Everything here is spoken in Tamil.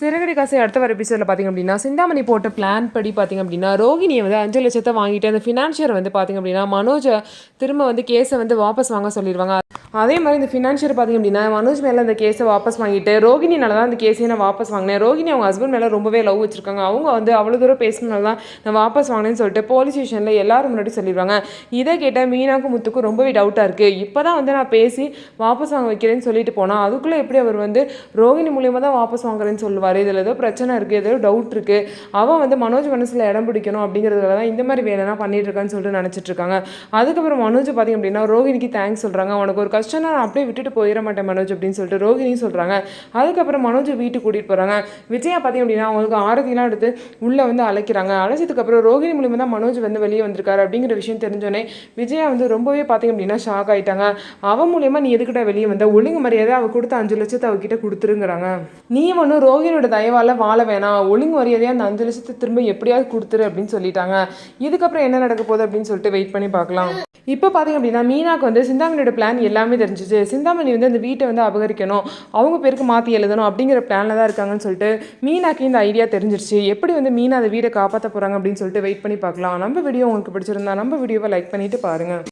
சிறகடி காசை அடுத்த வர எபிசோடில் பார்த்திங்க அப்படின்னா சிந்தாமணி போட்ட பிளான் படி பார்த்திங்க அப்படின்னா ரோகிணியை வந்து 5 லட்சத்தை வாங்கிட்டு அந்த ஃபினான்ஷியரை வந்து பார்த்திங்க அப்படின்னா மனோஜை திரும்ப வந்து கேஸை வந்து வாபஸ் வாங்க சொல்லிடுவாங்க. அதே மாதிரி இந்த ஃபினான்ஷியர் பார்த்திங்க அப்படின்னா மனோஜ் மேலே அந்த கேஸை வாபஸ் வாங்கிட்டு ரோகிணினால தான் அந்த கேஸையும் நான் வாபஸ் வாங்கினேன், ரோகிணி அவங்க ஹஸ்பண்ட் மேலே ரொம்பவே லவ் வச்சிருக்காங்க, அவங்க வந்து அவ்வளோ தூரம் பேசினால தான் நான் வாபஸ் வாங்கினேன்னு சொல்லிட்டு போலீஸ் ஸ்டேஷனில் எல்லாரும் முன்னாடி சொல்லிடுவாங்க. இதை கேட்டால் மீனாக்கும் முத்துக்கும் ரொம்பவே டவுட்டாக இருக்குது. இப்போ தான் வந்து நான் பேசி வாபஸ் வாங்க வைக்கிறேன்னு சொல்லிட்டு போனால் அதுக்குள்ளே எப்படி அவர் வந்து ரோகிணி மூலியமாக தான் வாபஸ் வாங்குறேன்னு சொல்லுவார். இதில் ஏதோ பிரச்சனை இருக்குது, ஏதோ டவுட் இருக்குது, அவன் வந்து மனோஜ் மனசில் இடம் பிடிக்கணும் அப்படிங்கிறதுல தான் இந்த மாதிரி வேலைலாம் பண்ணிட்டு இருக்கான்னு சொல்லிட்டு நினச்சிட்டு இருக்காங்க. அதுக்கப்புறம் மனோஜ் பார்த்திங்க அப்படின்னா ரோகிணிக்கு தேங்க்ஸ் சொல்கிறாங்க. உனக்கு ஒரு கஷ்டம் நான் அப்படியே விட்டுட்டு போயிட மாட்டேன் மனோஜ் அப்படின்னு சொல்லிட்டு ரோகிணியும் சொல்கிறாங்க. அதுக்கப்புறம் மனோஜ் வீட்டுக்கு கூட்டிகிட்டு போகிறாங்க. விஜயா பார்த்திங்க அப்படின்னா அவங்களுக்கு ஆரத்திலாம் எடுத்து உள்ளே வந்து அழைக்கிறாங்க. அழைச்சதுக்கப்புறம் ரோகிணி மூலியமாக தான் மனோஜ் வந்து வெளியே வந்திருக்காரு அப்படிங்கிற விஷயம் தெரிஞ்சோன்னே விஜயா வந்து ரொம்பவே பார்த்திங்க அப்படின்னா ஷாக் ஆகிட்டாங்க. அவன் மூலியமாக நீ எதுக்கிட்ட வெளியே வந்த, ஒழுங்கு மரியாதை அவள் கொடுத்த 5 லட்சத்தை அவகிட்ட கொடுத்துருங்கிறாங்க. நீ ஒன்றும் ரோகிணியோட தயவால் வாழ வேணாம், ஒழுங்கு மரியாதையாக அந்த 5 லட்சத்தை திரும்ப எப்படியாவது கொடுத்துரு அப்படின்னு சொல்லிட்டாங்க. இதுக்கப்புறம் என்ன நடக்க போகுது அப்படின்னு சொல்லிட்டு வெயிட் பண்ணி பார்க்கலாம். இப்போ பார்த்திங்க அப்படின்னா மீனாக்கு வந்து சிந்தாமணியோட பிளான் எல்லாமே தெரிஞ்சிச்சு. சிந்தாமணி வந்து அந்த வீட்டை வந்து அபகரிக்கணும், அவங்க பேருக்கு மாற்றி எழுதணும் அப்படிங்கிற பிளானில் தான் இருக்காங்கன்னு சொல்லிட்டு மீனாக்கு இந்த ஐடியா தெரிஞ்சிருச்சு. எப்படி வந்து மீனா அந்த வீடை காப்பாற்ற போகிறாங்க அப்படின்னு சொல்லிட்டு வெயிட் பண்ணி பார்க்கலாம். நம்ம வீடியோ உங்களுக்கு பிடிச்சிருந்தா நம்ம வீடியோவை லைக் பண்ணிவிட்டு பாருங்கள்.